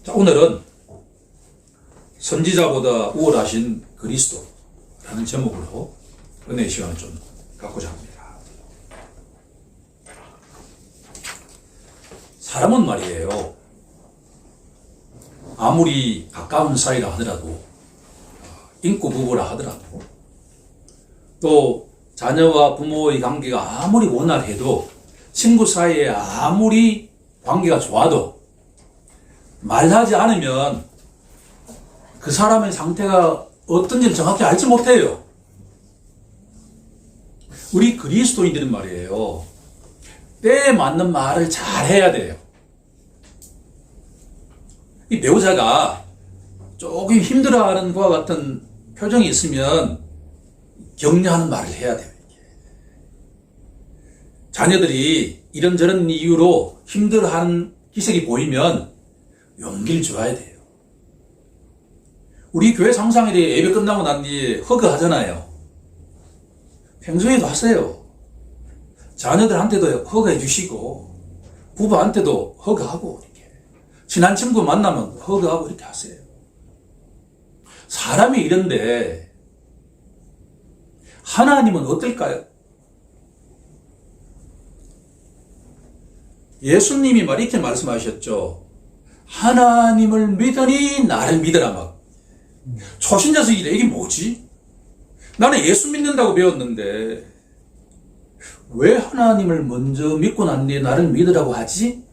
자, 오늘은 선지자보다 우월하신 그리스도라는 제목으로 은혜의 시간을 좀 갖고자 합니다. 사람은 말이에요, 아무리 가까운 사이라 하더라도, 인구 부부라 하더라도, 또 자녀와 부모의 관계가 아무리 원활해도, 친구 사이에 아무리 관계가 좋아도 말하지 않으면 그 사람의 상태가 어떤지를 정확히 알지 못해요. 우리 그리스도인들은 말이에요, 때에 맞는 말을 잘 해야 돼요. 이 배우자가 조금 힘들어하는 것과 같은 표정이 있으면 격려하는 말을 해야 돼요. 자녀들이 이런저런 이유로 힘들어하는 기색이 보이면 용기를 줘야 돼요. 우리 교회 상상일이 예배 끝나고 난 뒤에 허그하잖아요. 평소에도 하세요. 자녀들한테도 허그해 주시고, 부부한테도 허그하고, 이렇게. 친한 친구 만나면 허그하고 이렇게 하세요. 사람이 이런데, 하나님은 어떨까요? 예수님이 이렇게 말씀하셨죠. 하나님을 믿으니 나를 믿으라 막. 초신자식이래. 이게 뭐지? 나는 예수 믿는다고 배웠는데 왜 하나님을 먼저 믿고 난 뒤에 나를 믿으라고 하지?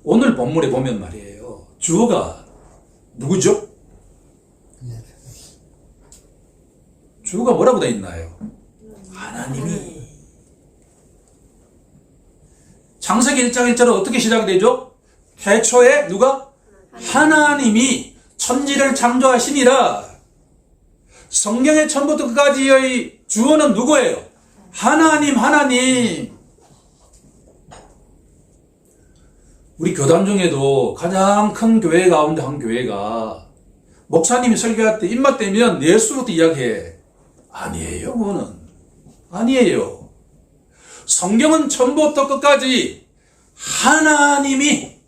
오늘 본문에 보면 말이에요, 주어가 누구죠? 주어가 뭐라고 되어 있나요? 하나님이. 창세기 1장 1절은 어떻게 시작이 되죠? 태초에 누가? 하나님이 천지를 창조하시니라. 성경의 처음부터 끝까지의 주어는 누구예요? 하나님. 우리 교단 중에도 가장 큰 교회 가운데 한 교회가 목사님이 설교할 때 입맛 되면 예수부터 이야기해. 아니에요, 그거는. 아니에요. 성경은 처음부터 끝까지 하나님이.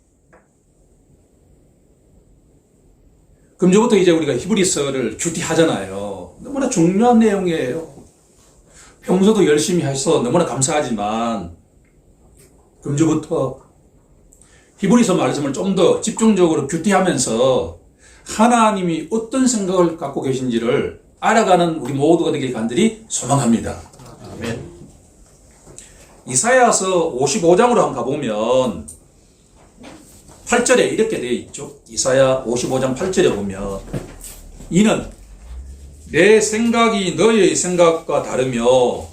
금주부터 이제 우리가 히브리서를 큐티하잖아요. 너무나 중요한 내용이에요. 평소도 열심히 해서 너무나 감사하지만 금주부터 히브리서 말씀을 좀 더 집중적으로 큐티하면서 하나님이 어떤 생각을 갖고 계신지를 알아가는 우리 모두가 되길 간절히 소망합니다. 아멘. 이사야서 55장으로 한번 가보면 8절에 이렇게 되어 있죠. 이사야 55장 8절에 보면, 이는 내 생각이 너희의 생각과 다르며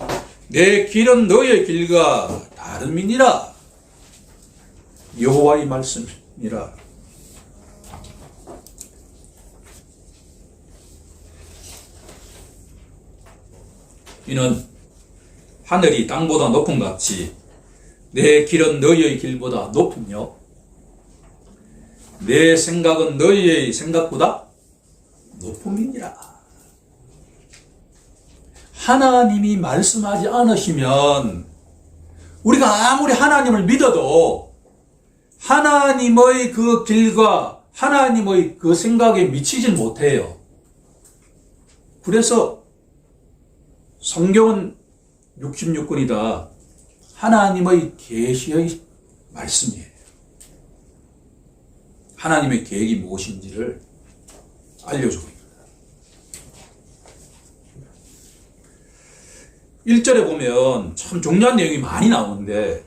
내 길은 너희의 길과 다름이니라. 여호와의 말씀이라. 이는 하늘이 땅보다 높음 같이 내 길은 너희의 길보다 높으며 내 생각은 너희의 생각보다 높음이니라. 하나님이 말씀하지 않으시면 우리가 아무리 하나님을 믿어도 하나님의 그 길과 하나님의 그 생각에 미치질 못해요. 그래서 성경은 66권이다 하나님의 계시의 말씀이에요. 하나님의 계획이 무엇인지를 알려주고 있습니다. 1절에 보면 참 중요한 내용이 많이 나오는데,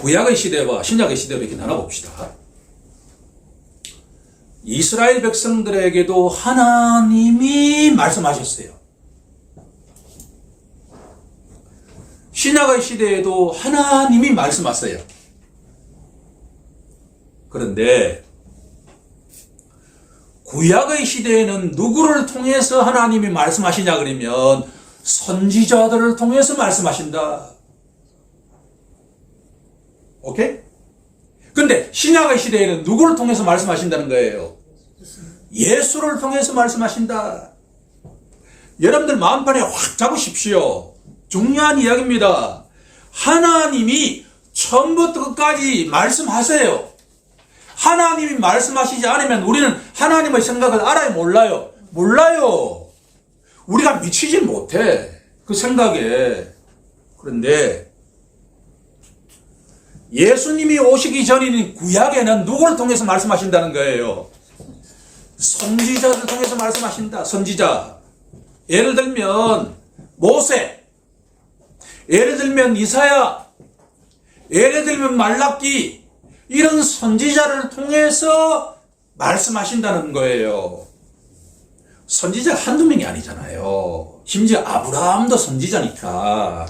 구약의 시대와 신약의 시대로 이렇게 나눠봅시다. 이스라엘 백성들에게도 하나님이 말씀하셨어요. 신약의 시대에도 하나님이 말씀하세요. 그런데 구약의 시대에는 누구를 통해서 하나님이 말씀하시냐 그러면 선지자들을 통해서 말씀하신다. 오케이? 근데 신약의 시대에는 누구를 통해서 말씀하신다는 거예요? 예수를 통해서 말씀하신다. 여러분들 마음판에 확 잡으십시오. 중요한 이야기입니다. 하나님이 처음부터 끝까지 말씀하세요. 하나님이 말씀하시지 않으면 우리는 하나님의 생각을 알아요, 몰라요? 몰라요. 우리가 미치지 못해, 그 생각에. 그런데 예수님이 오시기 전인 구약에는 누구를 통해서 말씀하신다는 거예요? 선지자를 통해서 말씀하신다. 선지자. 예를 들면 모세, 예를 들면 이사야, 예를 들면 말라기, 이런 선지자를 통해서 말씀하신다는 거예요. 선지자가 한두 명이 아니잖아요. 심지어 아브라함도 선지자니까.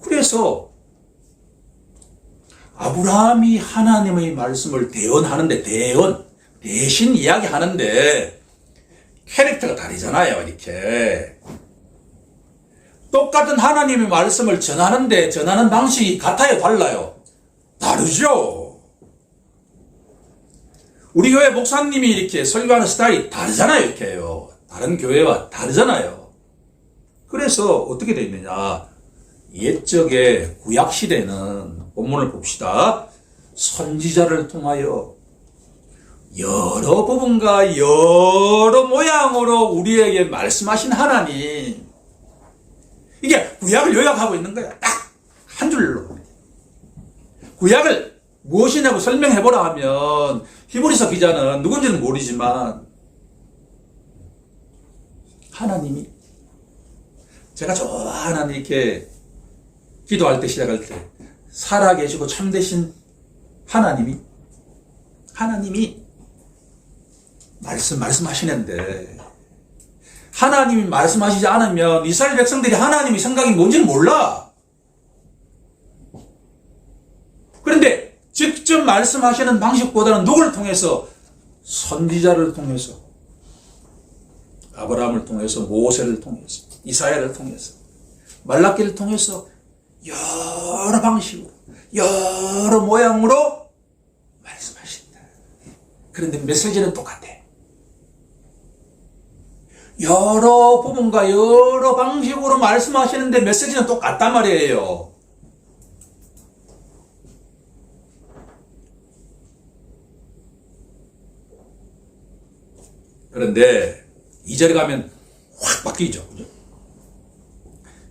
그래서 아브라함이 하나님의 말씀을 대언하는데, 대신 이야기하는데 캐릭터가 다르잖아요. 이렇게 똑같은 하나님의 말씀을 전하는데 전하는 방식이 같아요, 달라요? 다르죠. 우리 교회 목사님이 이렇게 설교하는 스타일이 다르잖아요. 이렇게요. 다른 교회와 다르잖아요. 그래서 어떻게 되어 있느냐, 옛적의 구약시대는 본문을 봅시다. 선지자를 통하여 여러 부분과 여러 모양으로 우리에게 말씀하신 하나님, 이게 구약을 요약하고 있는 거야. 딱 한 줄로. 구약을 무엇이냐고 설명해보라 하면 히브리서 기자는 누군지는 모르지만 하나님이, 제가 좋아하는 이렇게 기도할 때, 시작할 때 살아계시고 참되신 하나님이 말씀하시는데, 하나님이 말씀하시지 않으면 이스라엘 백성들이 하나님의 생각이 뭔지는 몰라. 그런데 직접 말씀하시는 방식보다는 누구를 통해서? 선지자를 통해서, 아브라함을 통해서, 모세를 통해서, 이사야를 통해서, 말라기를 통해서 여러 방식으로, 여러 모양으로 말씀하신다. 그런데 메시지는 똑같아. 여러 부분과 여러 방식으로 말씀하시는데 메시지는 똑같단 말이에요. 그런데 2절에 가면 확 바뀌죠. 그죠?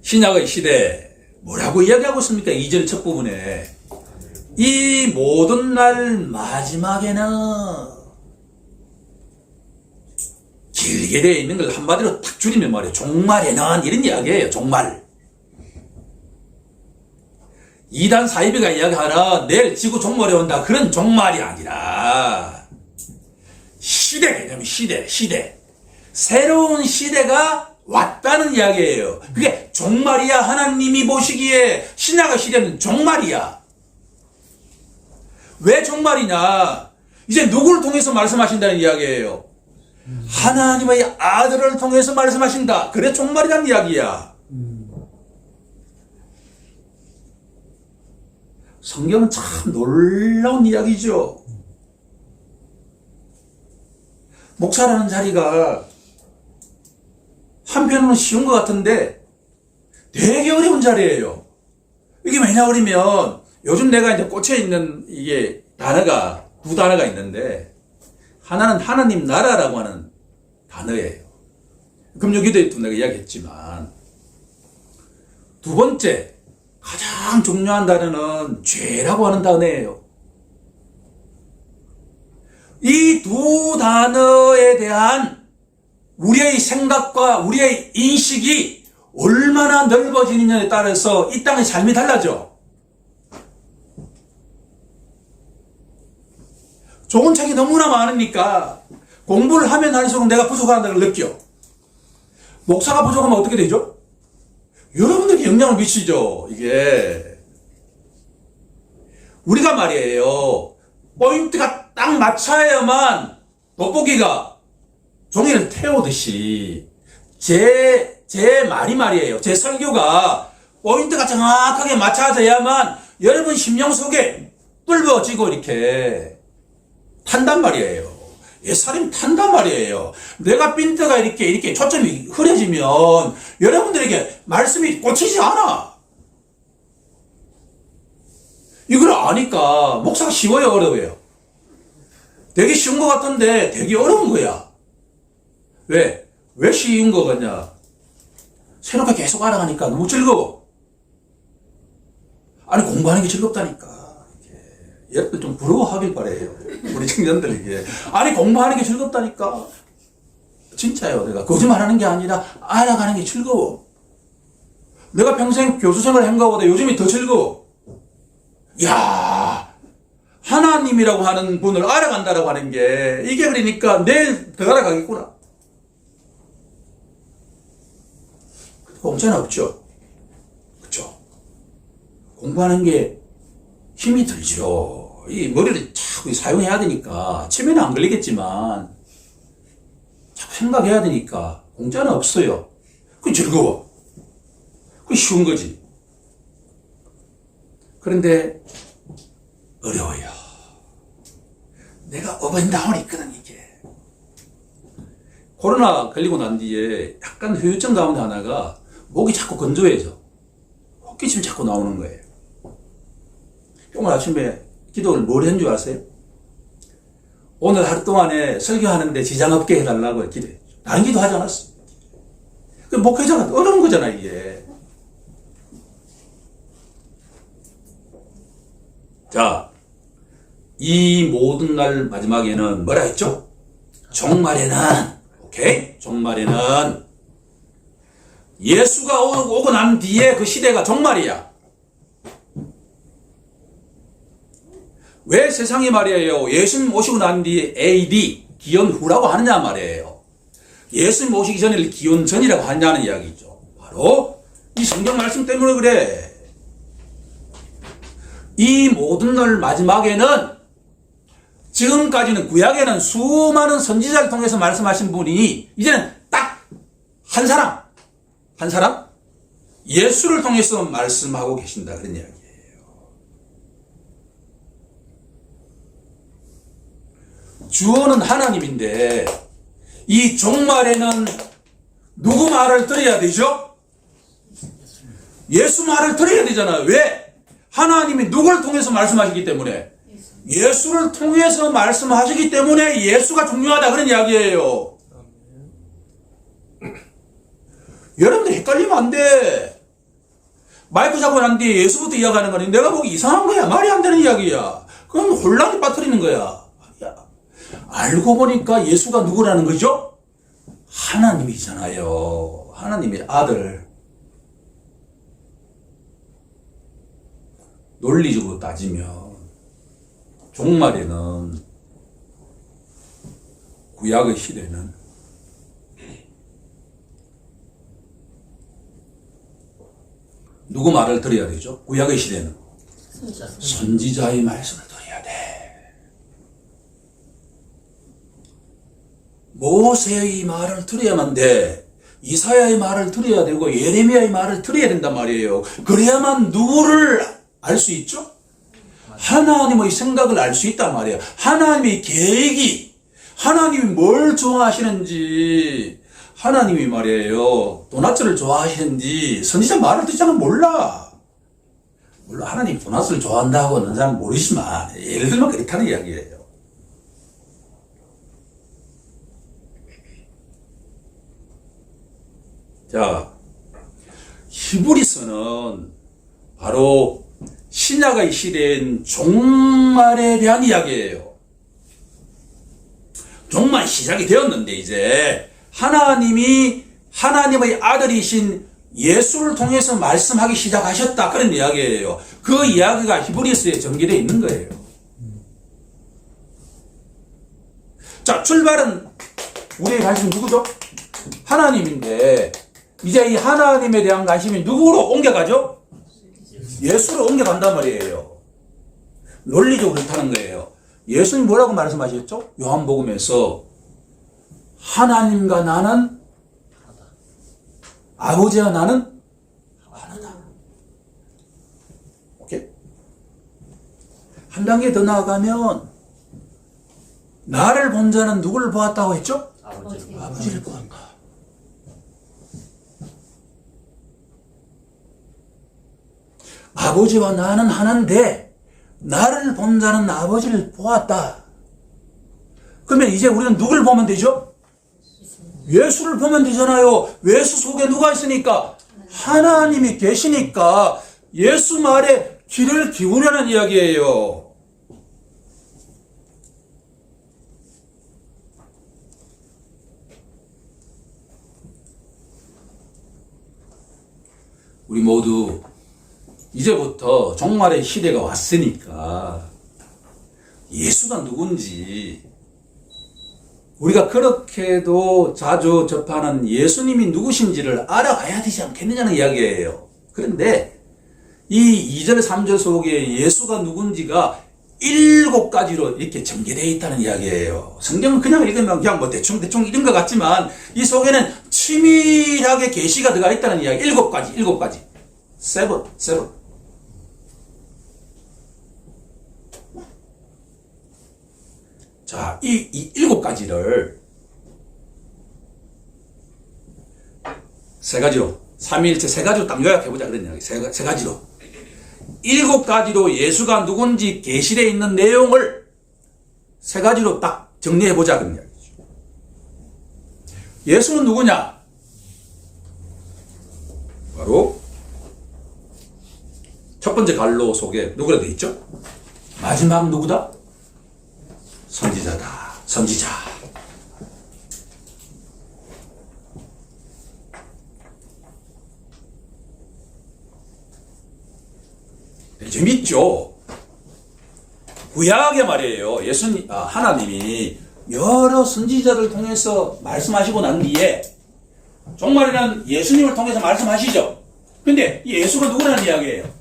신약의 시대 뭐라고 이야기하고 있습니까? 2절 첫 부분에 이 모든 날 마지막에는, 길게 되어 있는 걸 한마디로 딱 줄이면 말이에요, 종말에는, 이런 이야기예요. 종말. 이단 사이비가 이야기하는 내일 지구 종말이 온다, 그런 종말이 아니라 시대 개념이, 시대. 새로운 시대가 왔다는 이야기예요. 그게 종말이야. 하나님이 보시기에 신약의 시대는 종말이야. 왜 종말이냐? 이제 누구를 통해서 말씀하신다는 이야기예요? 하나님의 아들을 통해서 말씀하신다. 그래 종말이란 이야기야. 성경은 참 놀라운 이야기죠. 목사라는 자리가 한편으로는 쉬운 것 같은데 되게 어려운 자리예요. 이게 왜냐 그러면 요즘 내가 이제 꽂혀 있는 이게 단어가 두 단어가 있는데, 하나는 하나님 나라라고 하는 단어예요. 금요기도에도 내가 이야기했지만, 두 번째 가장 중요한 단어는 죄라고 하는 단어예요. 이 두 단어에 대한 우리의 생각과 우리의 인식이 얼마나 넓어지느냐에 따라서 이 땅의 삶이 달라져. 좋은 책이 너무나 많으니까 공부를 하면 할수록 내가 부족하다는 걸 느껴. 목사가 부족하면 어떻게 되죠? 여러분들에게 영향을 미치죠. 이게 우리가 말이에요, 포인트가 딱 맞춰야만 돋보기가 종이를 태우듯이 제 말이 말이에요, 제 설교가 포인트가 정확하게 맞춰져야만 여러분 심령 속에 뚫어지고 이렇게 탄단 말이에요. 사람이 탄단 말이에요. 내가 핀트가 이렇게 초점이 흐려지면 여러분들에게 말씀이 꽂히지 않아. 이걸 아니까 목사가 쉬워요, 어려워요? 되게 쉬운 것 같은데 되게 어려운 거야. 왜? 왜 쉬운 거 같냐? 새롭게 계속 알아가니까 너무 즐거워. 아니, 공부하는 게 즐겁다니까. 여러분 좀 부러워하길 바래요. 우리 청년들에게. 아니, 공부하는 게 즐겁다니까. 진짜요. 내가 거짓말하는 게 아니라 알아가는 게 즐거워. 내가 평생 교수 생활 한 거보다 요즘이 더 즐거워. 야, 하나님이라고 하는 분을 알아간다라고 하는 게 이게 그러니까 내일 더 알아가겠구나. 공짜는 없죠. 그렇죠? 공부하는 게 힘이 들죠. 이 머리를 자꾸 사용해야 되니까 치매는 안 걸리겠지만 자꾸 생각해야 되니까 공짜는 없어요. 그게 즐거워. 그게 쉬운 거지. 그런데 어려워요. 내가 업앤다운이 있거든, 이게. 코로나 걸리고 난 뒤에 약간 후유증 가운데 하나가 목이 자꾸 건조해져. 헛기침 자꾸 나오는 거예요. 오늘 아침에 기도를 뭘 한 줄 아세요? 오늘 하루 동안에 설교하는데 지장 없게 해달라고 기도했죠. 다른 기도 하지 않았어. 그 목회자가 어려운 거잖아, 이게. 자, 이 모든 날 마지막에는 뭐라 했죠? 종말에는, 오케이? 종말에는 예수가 오고 난 뒤에 그 시대가 종말이야. 왜 세상이 말이에요, 예수님 오시고 난 뒤에 AD, 기원 후라고 하느냐 말이에요. 예수님 오시기 전에 기원 전이라고 하냐는 이야기죠. 바로 이 성경 말씀 때문에 그래. 이 모든 날 마지막에는, 지금까지는 구약에는 수많은 선지자를 통해서 말씀하신 분이 이제는 딱 한 사람 예수를 통해서 말씀하고 계신다, 그런 이야기예요. 주어는 하나님인데 이 종말에는 누구 말을 들어야 되죠? 예수 말을 들어야 되잖아요. 왜? 하나님이 누구를 통해서 말씀하시기 때문에, 예수를 통해서 말씀하시기 때문에 예수가 중요하다, 그런 이야기예요. 여러분들 헷갈리면 안 돼. 마이크 잡고 난 뒤에 예수부터 이야기하는 거니 내가 보기 이상한 거야. 말이 안 되는 이야기야. 그건 혼란에 빠뜨리는 거야. 아니야. 알고 보니까 예수가 누구라는 거죠? 하나님이잖아요. 하나님의 아들. 논리적으로 따지면 종말에는, 구약의 시대는 누구 말을 들어야 되죠? 구약의 시대는 선지자의 말씀을 들어야 돼. 모세의 말을 들어야만 돼. 이사야의 말을 들어야 되고 예레미야의 말을 들어야 된단 말이에요. 그래야만 누구를 알 수 있죠? 하나님의 생각을 알 수 있단 말이에요. 하나님의 계획이, 하나님이 뭘 좋아하시는지, 하나님이 말이에요, 도넛을 좋아하시는지 선지자 말을 듣자면 몰라. 물론 하나님이 도넛을 좋아한다고 하는 사람은 모르지만 예를 들면 그렇다는 이야기예요. 자, 히브리서는 바로 신약의 시대인 종말에 대한 이야기예요. 종말 시작이 되었는데 이제 하나님이 하나님의 아들이신 예수를 통해서 말씀하기 시작하셨다, 그런 이야기예요. 그 이야기가 히브리서에 전개되어 있는 거예요. 자, 출발은 우리의 관심은 누구죠? 하나님인데 이제 이 하나님에 대한 관심이 누구로 옮겨가죠? 예수로 옮겨간단 말이에요. 논리적으로 그렇다는 거예요. 예수님 뭐라고 말씀하셨죠? 요한복음에서 하나님과 나는 아버지와 나는 하나다. 오케이? 한 단계 더 나아가면 나를 본 자는 누구를 보았다고 했죠? 아버지를 보았다. 아버지와 나는 하나인데 나를 본 자는 아버지를 보았다. 그러면 이제 우리는 누굴 보면 되죠? 예수를 보면 되잖아요. 예수 속에 누가 있으니까? 하나님이 계시니까 예수 말에 귀를 기울이라는 이야기예요. 우리 모두 이제부터 종말의 시대가 왔으니까 예수가 누군지 우리가 그렇게도 자주 접하는 예수님이 누구신지를 알아가야 되지 않겠느냐는 이야기예요. 그런데 이 2절 3절 속에 예수가 누군지가 7가지로 이렇게 전개되어 있다는 이야기예요. 성경은 그냥 읽으면 그냥 뭐 대충 읽은 것 같지만 이 속에는 치밀하게 계시가 들어가 있다는 이야기. 7가지. 세븐. 자, 이 7가지를 세 가지로, 삼위일체 세 가지로 딱 요약해보자. 그런 이야기. 세 가지로. 7가지로 예수가 누군지 계시되어 있는 내용을 세 가지로 딱 정리해보자. 그런 이야기죠. 예수는 누구냐? 바로 첫 번째 갈로 속에 누구라 되어 있죠? 마지막 누구다? 선지자다. 선지자. 재밌죠? 구약의 말이에요. 하나님이 여러 선지자를 통해서 말씀하시고 난 뒤에 종말에는 예수님을 통해서 말씀하시죠. 근데 예수가 누구라는 이야기예요?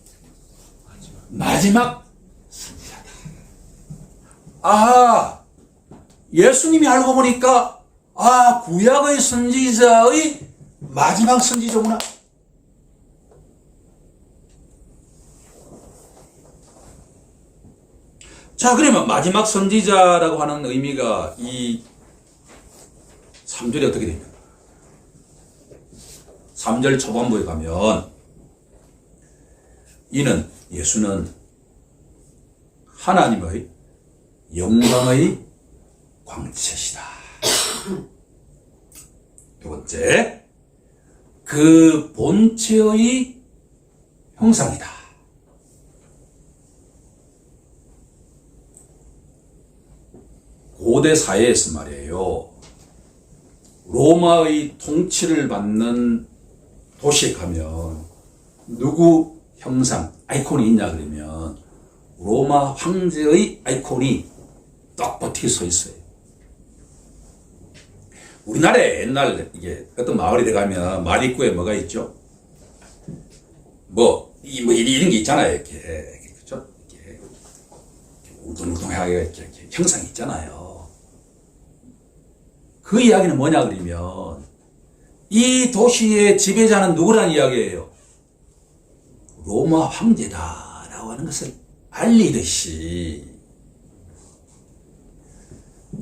마지막 선지자다. 아, 예수님이 알고 보니까 구약의 선지자의 마지막 선지자구나. 자, 그러면 마지막 선지자라고 하는 의미가 이 3절에 어떻게 됩니까? 3절 초반부에 가면 예수는 하나님의 영광의 광채시다. 두 번째, 그 본체의 형상이다. 고대 사회에서 말이에요. 로마의 통치를 받는 도시에 가면 누구 형상, 아이콘이 있냐 그러면 로마 황제의 아이콘이 딱 버티게 서 있어요. 우리나라에 옛날 이게 어떤 마을에 들어가면 마을 입구에 뭐가 있죠? 이런 게 있잖아요. 이렇게. 그죠? 이렇게 우동우동하게 이렇게 형상이 있잖아요. 그 이야기는 뭐냐 그러면 이 도시의 지배자는 누구라는 이야기예요? 로마 황제다라고 하는 것을 알리듯이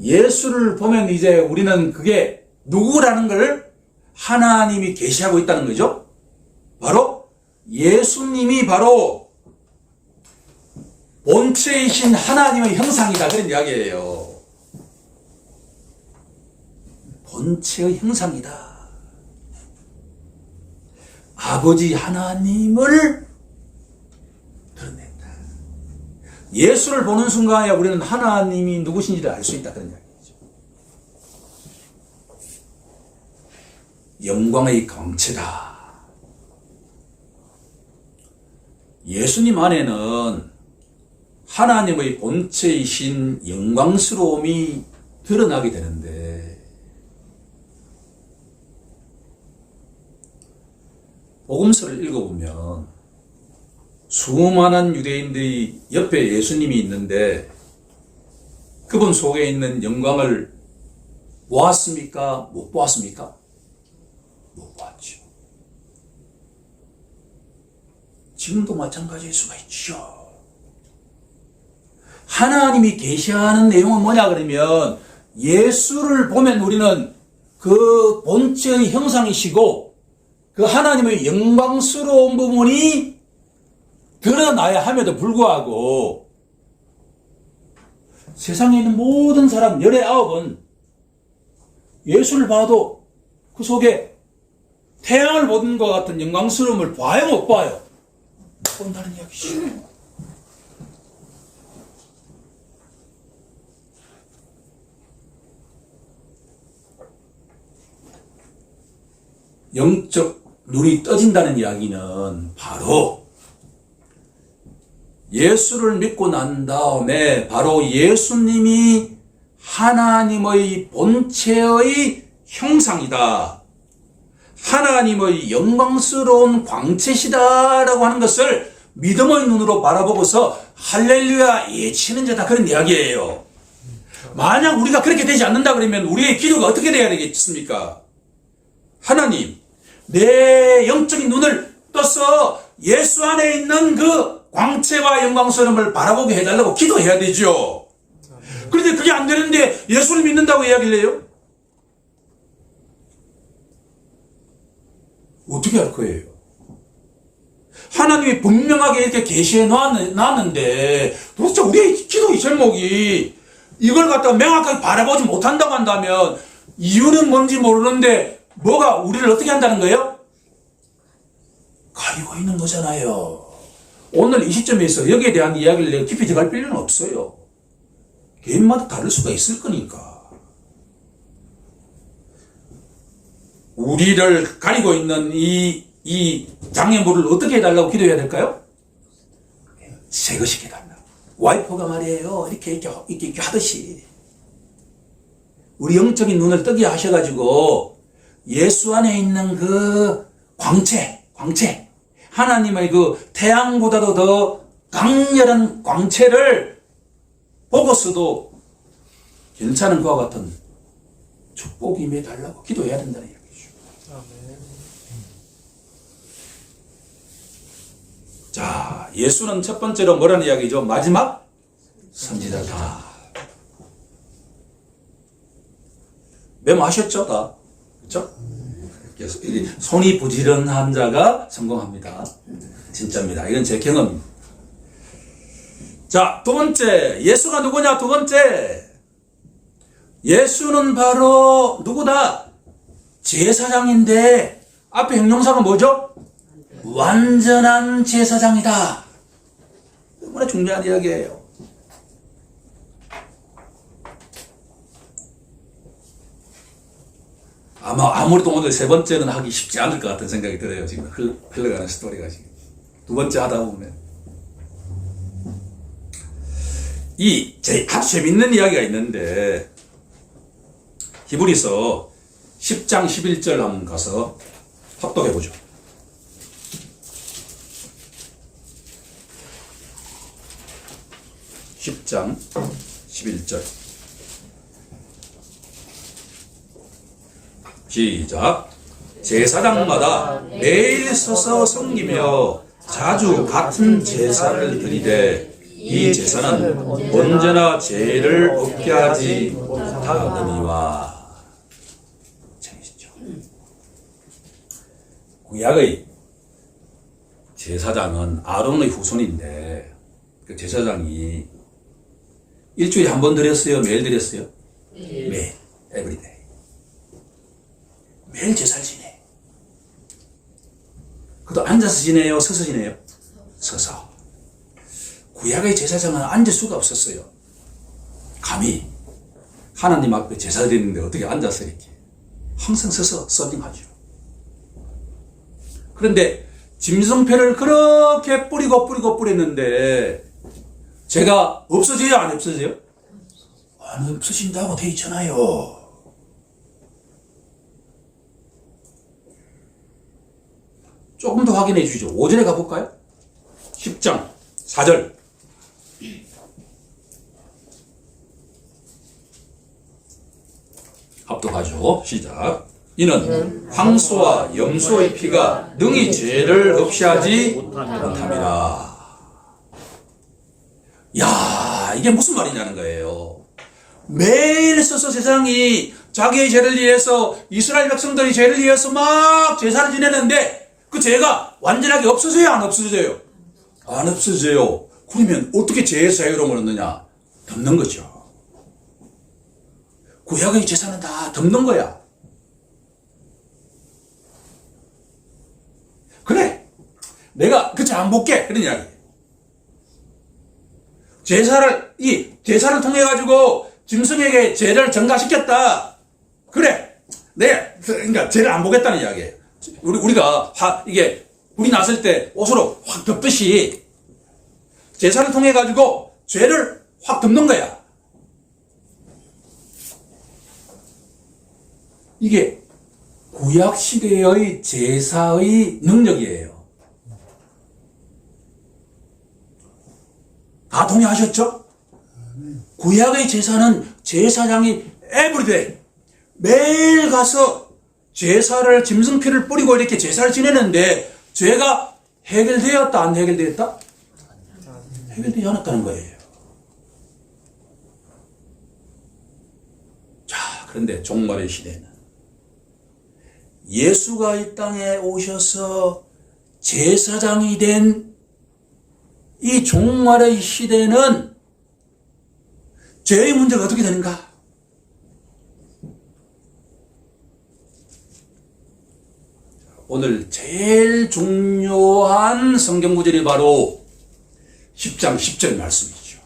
예수를 보면 이제 우리는 그게 누구라는 걸 하나님이 계시하고 있다는 거죠. 바로 예수님이 바로 본체이신 하나님의 형상이다. 그런 이야기예요. 본체의 형상이다. 아버지 하나님을 드러낸다. 예수를 보는 순간에 우리는 하나님이 누구신지를 알 수 있다. 그런 이야기죠. 영광의 광채다. 예수님 안에는 하나님의 본체이신 영광스러움이 드러나게 되는데 복음서를 읽어보면 수많은 유대인들이 옆에 예수님이 있는데 그분 속에 있는 영광을 보았습니까? 못 보았습니까? 못 보았죠. 지금도 마찬가지일 수가 있죠. 하나님이 계시하는 내용은 뭐냐 그러면 예수를 보면 우리는 그 본체의 형상이시고 그 하나님의 영광스러운 부분이 드러나야 함에도 불구하고 세상에 있는 모든 사람 19은 예수를 봐도 그 속에 태양을 보는 것 같은 영광스러움을 봐요, 못 봐요? 못 본다는 이야기죠. 영적 눈이 떠진다는 이야기는 바로 예수를 믿고 난 다음에 바로 예수님이 하나님의 본체의 형상이다, 하나님의 영광스러운 광채시다라고 하는 것을 믿음의 눈으로 바라보고서 할렐루야 예치는 자다, 그런 이야기예요. 만약 우리가 그렇게 되지 않는다 그러면 우리의 기도가 어떻게 돼야 되겠습니까? 하나님, 내 영적인 눈을 떠서 예수 안에 있는 그 광채와 영광스러움을 바라보게 해달라고 기도해야 되죠. 그런데 그게 안 되는데 예수를 믿는다고 이야기를 해요? 어떻게 할 거예요? 하나님이 분명하게 이렇게 계시해 놨는데 도대체 우리의 기도의 제목이 이걸 갖다가 명확하게 바라보지 못한다고 한다면 이유는 뭔지 모르는데 뭐가 우리를 어떻게 한다는 거예요? 가리고 있는 거잖아요. 오늘 이 시점에서 여기에 대한 이야기를 내가 깊이 들어갈 필요는 없어요. 개인마다 다를 수가 있을 거니까. 우리를 가리고 있는 이 장애물을 어떻게 해달라고 기도해야 될까요? 제거시켜달라. 와이퍼가 말이에요. 이렇게 하듯이. 우리 영적인 눈을 뜨게 하셔가지고 예수 안에 있는 그 광채. 하나님의 그 태양보다도 더 강렬한 광채를 보고서도 괜찮은 것과 같은 축복이 임해달라고 기도해야 된다는 얘기죠. 자, 예수는 첫 번째로 뭐라는 이야기죠? 마지막 선지자다. 메모하셨죠? 다. 그렇죠? 손이 부지런한 자가 성공합니다. 진짜입니다. 이건 제 경험입니다. 자, 두 번째. 예수가 누구냐? 두 번째. 예수는 바로 누구다? 제사장인데 앞에 형용사가 뭐죠? 완전한 제사장이다. 너무나 중요한 이야기예요. 아무래도 오늘 세 번째는 하기 쉽지 않을 것 같은 생각이 들어요. 지금 흘러가는 스토리가 지금. 두 번째 하다 보면. 아주 재밌는 이야기가 있는데, 히브리서 10장 11절 한번 가서 합독해보죠. 10장 11절. 시작. 제사장마다 매일 서서 섬기며 자주 같은 제사를 드리되 이 제사는 언제나 죄를 없게 하지 못하거니와. 재밌죠? 구약의 제사장은 아론의 후손인데 그 제사장이 일주일에 한 번 드렸어요? 매일 드렸어요? 매일. 에브리데이. 매일 제사를 지내. 그것도 앉아서 지내요? 서서 지내요? 서서. 구약의 제사장은 앉을 수가 없었어요. 감히 하나님 앞에 제사 드리는데 어떻게 앉아서 이렇게. 항상 서서 서빙하죠. 그런데 짐승패를 그렇게 뿌렸는데 제가 없어져요? 안 없어져요? 안 없어진다고 돼 있잖아요. 조금 더 확인해 주시죠. 5절에 가볼까요? 10장 4절. 합독하죠. 시작. 이는 황소와 염소의 피가 능히 죄를 없이 하지 못함이라. 야, 이게 무슨 말이냐는 거예요. 매일 서서 세상이 자기의 죄를 위해서, 이스라엘 백성들이 죄를 위해서 막 제사를 지내는데 그 죄가 완전하게 없어져요? 안 없어져요? 안 없어져요. 그러면 어떻게 죄의 자유로움을 얻느냐? 덮는 거죠. 구약의 제사는 다 덮는 거야. 그래, 내가 그 죄 안 볼게. 그런 이야기. 제사를 통해 가지고 짐승에게 죄를 전가시켰다. 그래, 그러니까 죄를 안 보겠다는 이야기예요. 우리가 이게 불이 났을 때 옷으로 확 덮듯이 제사를 통해 가지고 죄를 확 덮는 거야. 이게 구약 시대의 제사의 능력이에요. 다 동의하셨죠? 구약의 제사는 제사장이 에브리데이 매일 가서 제사를 짐승피를 뿌리고 이렇게 제사를 지내는데 죄가 해결되었다 안 해결되었다? 해결되지 않았다는 거예요. 자, 그런데 종말의 시대는 예수가 이 땅에 오셔서 제사장이 된 이 종말의 시대는 죄의 문제가 어떻게 되는가? 오늘 제일 중요한 성경 구절이 바로 10장 10절 말씀이죠.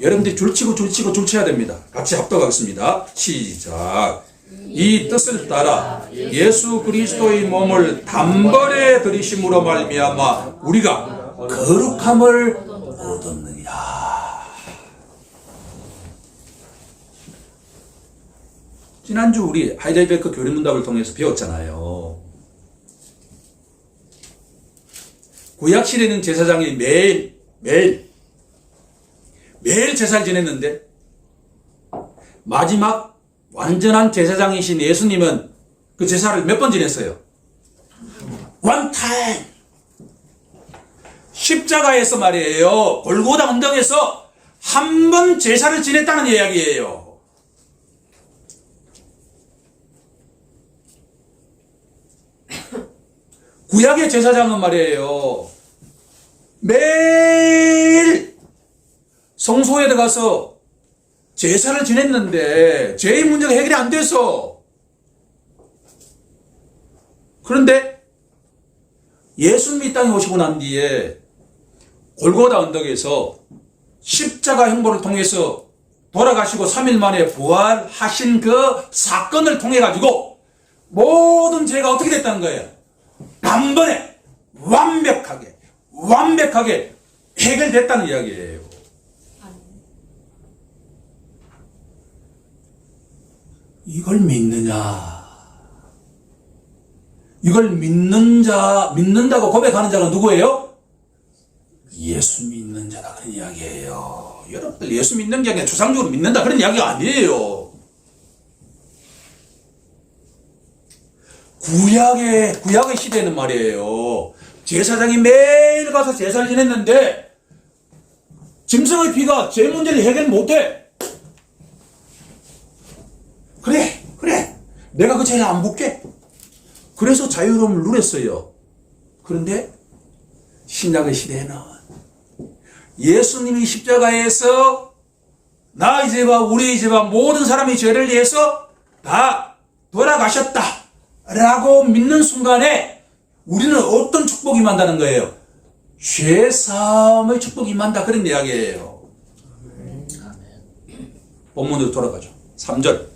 여러분들이 줄쳐야 됩니다. 같이 합독하겠습니다. 시작. 이 뜻을 따라 예수 그리스도의 몸을 단번에 들이심으로 말미암아 우리가 거룩함을 얻었느니라. 지난주 우리 하이델베르크 교리문답을 통해서 배웠잖아요. 구약시대는 제사장이 매일 제사를 지냈는데 마지막 완전한 제사장이신 예수님은 그 제사를 몇 번 지냈어요? One time. 십자가에서 말이에요. 골고다 언덕에서 한 번 제사를 지냈다는 이야기예요. 구약의 제사장은 말이에요. 매일 성소에 들어가서 제사를 지냈는데 죄의 문제가 해결이 안 돼서. 그런데 예수님이 땅에 오시고 난 뒤에 골고다 언덕에서 십자가 형벌을 통해서 돌아가시고 3일 만에 부활하신 그 사건을 통해 가지고 모든 죄가 어떻게 됐다는 거예요? 단번에 완벽하게 해결됐다는 이야기예요. 이걸 믿느냐? 이걸 믿는다고 고백하는 자가 누구예요? 예수 믿는 자다 그런 이야기예요. 여러분들 예수 믿는 게 아니라 추상적으로 믿는다 그런 이야기가 아니에요. 구약의 시대는 말이에요. 제사장이 매일 가서 제사를 지냈는데 짐승의 피가 죄 문제를 해결 못해. 그래 내가 그 죄를 안 볼게. 그래서 자유로움을 누렸어요. 그런데 신약의 시대에는 예수님이 십자가에서 나의 죄와 우리의 죄와 모든 사람의 죄를 위해서 다 돌아가셨다 라고 믿는 순간에 우리는 어떤 축복이 임한다는 거예요? 죄사함의 축복이 임한다 그런 이야기예요. 본문으로 돌아가죠. 3절.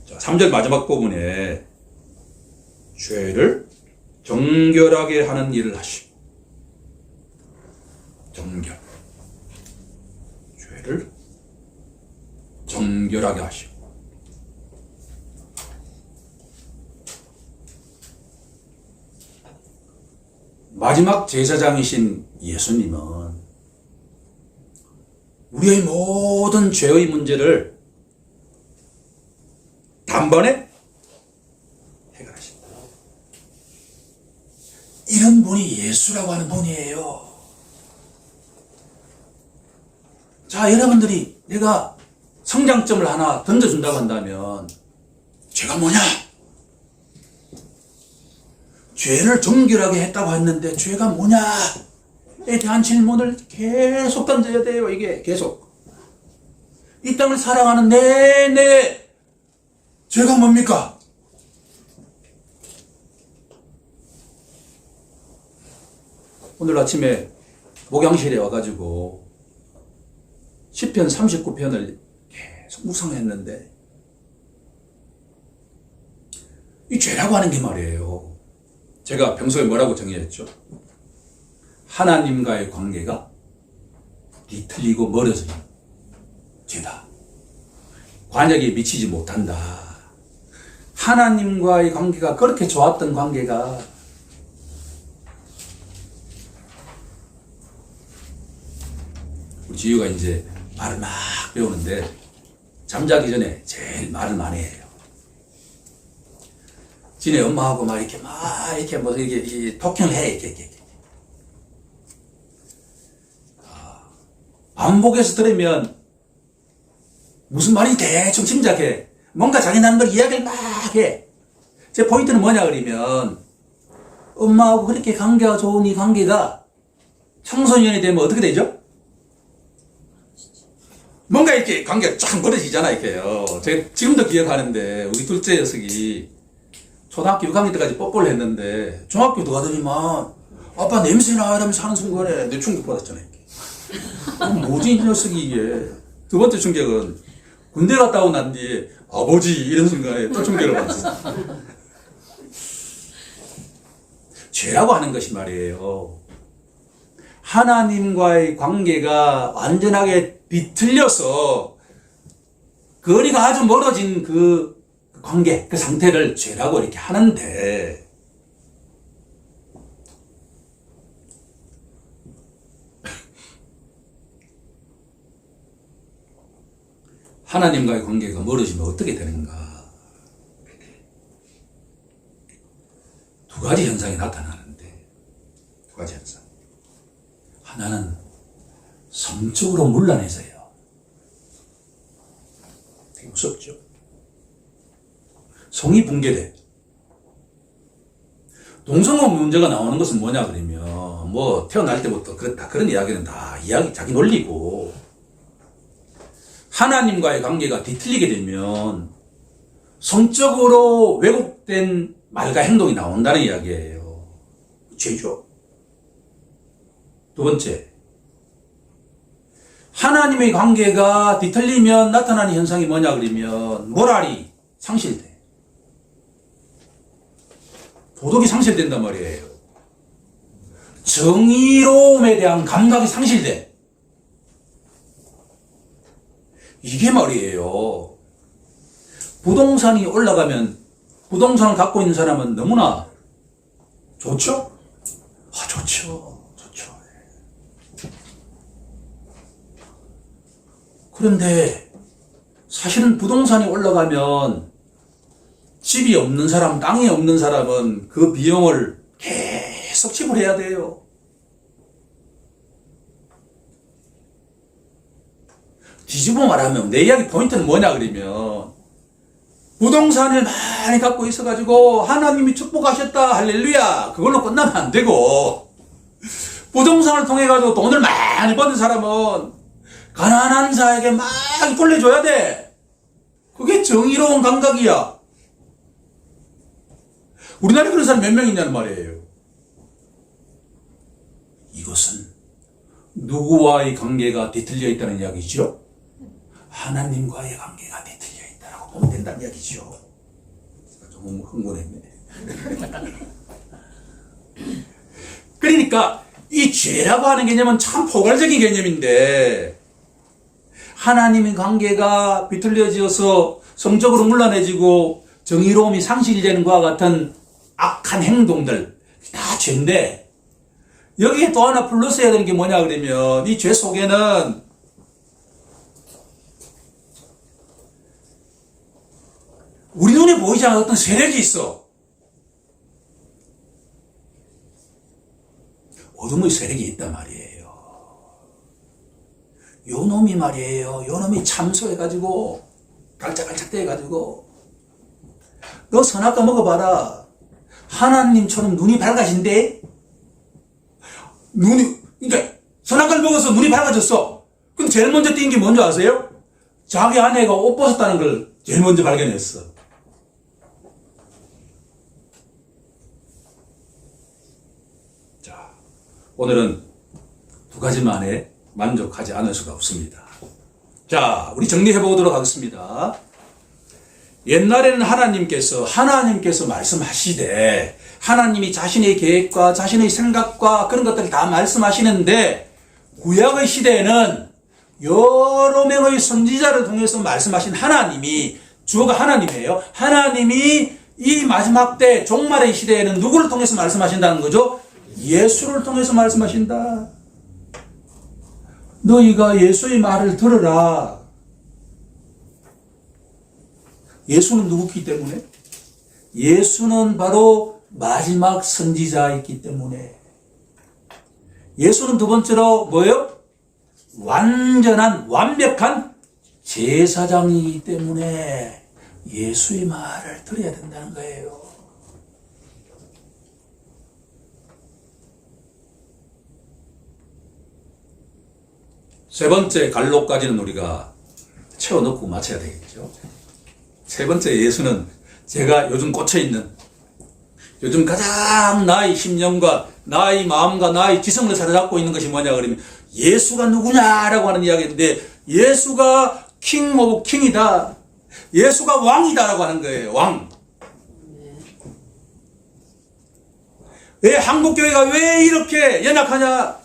자, 3절 마지막 부분에 죄를 정결하게 하는 일을 하시고 죄를 정결하게 하시고 마지막 제사장이신 예수님은 우리의 모든 죄의 문제를 단번에 해결하신다. 이런 분이 예수라고 하는 분이에요. 자, 여러분들이 내가 성장점을 하나 던져준다고 한다면 죄가 뭐냐? 죄를 정결하게 했다고 했는데 죄가 뭐냐에 대한 질문을 계속 던져야 돼요. 이게 계속. 이 땅을 살아가는 내내 죄가 뭡니까? 오늘 아침에 목양실에 와가지고 시편 39편을 계속 묵상했는데 이 죄라고 하는 게 말이에요. 제가 평소에 뭐라고 정의했죠? 하나님과의 관계가 뒤틀리고 멀어지는 죄다. 관역에 미치지 못한다. 하나님과의 관계가 그렇게 좋았던 관계가 우리 지유가 이제 말을 막 배우는데 잠자기 전에 제일 말을 많이 해요. 지네 엄마하고 막 이렇게 뭐 이렇게 토킹을 해 이렇게. 반복해서 들으면 무슨 말인지 대충 짐작해. 뭔가 자기 나는 걸 이야기를 막 해. 제 포인트는 뭐냐 그러면 엄마하고 그렇게 관계가 좋은 이 관계가 청소년이 되면 어떻게 되죠? 뭔가 이렇게 관계가 쫙 멀어지잖아 이렇게요. 제가 지금도 기억하는데 우리 둘째 녀석이 초등학교 6학년 때까지 뽀뽀를 했는데 중학교 들어가더니만 아빠 냄새나 이러면서 하는 순간에 내 충격받았잖아 이렇게. 뭐지 이 녀석이 이게. 두 번째 충격은 군대 갔다 오고 난 뒤에 아버지 이런 순간에 또 충격을 받았어. 죄라고 하는 것이 말이에요. 하나님과의 관계가 완전하게 비틀려서 거리가 아주 멀어진 그 관계, 그 상태를 죄라고 이렇게 하는데 하나님과의 관계가 멀어지면 어떻게 되는가? 두 가지 현상이 나타나는데 두 가지 현상. 하나는 성적으로 문란해져요. 되게 무섭죠? 성이 붕괴돼. 동성애 문제가 나오는 것은 뭐냐 그러면 뭐 태어날 때부터 그렇다 그런 이야기는 다 이야기 자기 논리고 하나님과의 관계가 뒤틀리게 되면 성적으로 왜곡된 말과 행동이 나온다는 이야기예요. 죄죠. 두 번째, 하나님의 관계가 뒤틀리면 나타나는 현상이 뭐냐 그러면 모랄이 상실돼. 도덕이 상실된단 말이에요. 정의로움에 대한 감각이 상실돼. 이게 말이에요. 부동산이 올라가면 부동산을 갖고 있는 사람은 너무나 좋죠? 좋죠. 그런데 사실은 부동산이 올라가면 집이 없는 사람, 땅이 없는 사람은 그 비용을 계속 지불해야 돼요. 뒤집어 말하면 내 이야기 포인트는 뭐냐 그러면 부동산을 많이 갖고 있어가지고 하나님이 축복하셨다 할렐루야 그걸로 끝나면 안 되고 부동산을 통해 가지고 돈을 많이 버는 사람은 가난한 자에게 막 돌려줘야 돼. 그게 정의로운 감각이야. 우리나라에 그런 사람 몇 명 있냐는 말이에요. 이것은 누구와의 관계가 뒤틀려 있다는 이야기죠? 하나님과의 관계가 뒤틀려 있다고 보면 된다는 이야기죠. 조금 흥분했네. 그러니까 이 죄라고 하는 개념은 참 포괄적인 개념인데 하나님의 관계가 비틀려져서 성적으로 문란해지고 정의로움이 상실되는 것과 같은 악한 행동들 다 죄인데 여기에 또 하나 플러스 해야 되는 게 뭐냐 그러면 이 죄 속에는 우리 눈에 보이지 않는 어떤 세력이 있어. 어둠의 세력이 있단 말이에요. 요 놈이 말이에요. 요 놈이 참소해가지고 깔짝깔짝 대가지고 너 선악과 먹어봐라. 하나님처럼 눈이 밝아진대. 그러니까 선악과를 먹어서 눈이 밝아졌어. 근데 제일 먼저 띈 게 뭔지 아세요? 자기 아내가 옷 벗었다는 걸 제일 먼저 발견했어. 자, 오늘은 두 가지만에 만족하지 않을 수가 없습니다. 자, 우리 정리해 보도록 하겠습니다. 옛날에는 하나님께서 말씀하시되, 하나님이 자신의 계획과 자신의 생각과 그런 것들을 다 말씀하시는데, 구약의 시대에는 여러 명의 선지자를 통해서 말씀하신 하나님이, 주어가 하나님이에요. 하나님이 이 마지막 때 종말의 시대에는 누구를 통해서 말씀하신다는 거죠? 예수를 통해서 말씀하신다. 너희가 예수의 말을 들으라. 예수는 누구기 때문에? 예수는 바로 마지막 선지자이기 때문에. 예수는 두 번째로 뭐예요? 완벽한 제사장이기 때문에 예수의 말을 들어야 된다는 거예요. 세 번째 갈로까지는 우리가 채워넣고 마쳐야 되겠죠. 세 번째 예수는 제가 요즘 꽂혀있는, 요즘 가장 나의 심령과 나의 마음과 나의 지성을 사로잡고 있는 것이 뭐냐 그러면 예수가 누구냐라고 하는 이야기인데, 예수가 킹 오브 킹이다, 예수가 왕이다라고 하는 거예요. 왕. 왜 한국교회가 왜 이렇게 연약하냐?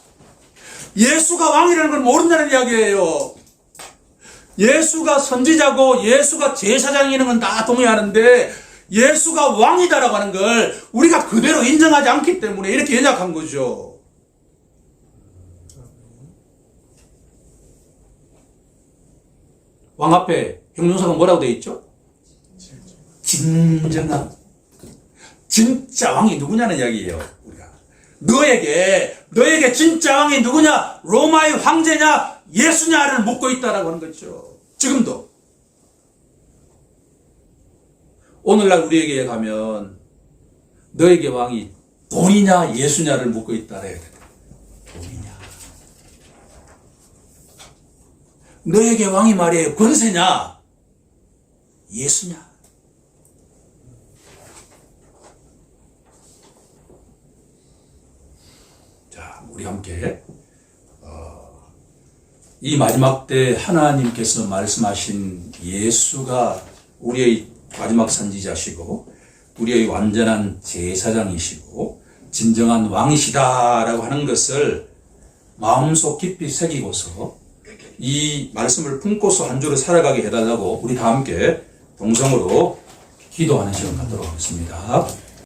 예수가 왕이라는 걸 모른다는 이야기예요. 예수가 선지자고 예수가 제사장이라는 건 다 동의하는데, 예수가 왕이다라고 하는 걸 우리가 그대로 인정하지 않기 때문에 이렇게 연약한 거죠. 왕 앞에 형용사가 뭐라고 되어 있죠? 진정한. 진짜 왕이 누구냐는 이야기예요. 우리가 너에게 진짜 왕이 누구냐? 로마의 황제냐? 예수냐를 묻고 있다라고 하는 거죠. 지금도. 오늘날 우리에게 가면 너에게 왕이 돈이냐 예수냐를 묻고 있다라 해야 돼. 돈이냐. 너에게 왕이 말이에요. 권세냐 예수냐. 자, 우리 함께 이 마지막 때 하나님께서 말씀하신 예수가 우리의 마지막 선지자시고 우리의 완전한 제사장이시고 진정한 왕이시다라고 하는 것을 마음속 깊이 새기고서 이 말씀을 품고서 한 주를 살아가게 해달라고 우리 다 함께 동성으로 기도하는 시간 갖도록 하겠습니다.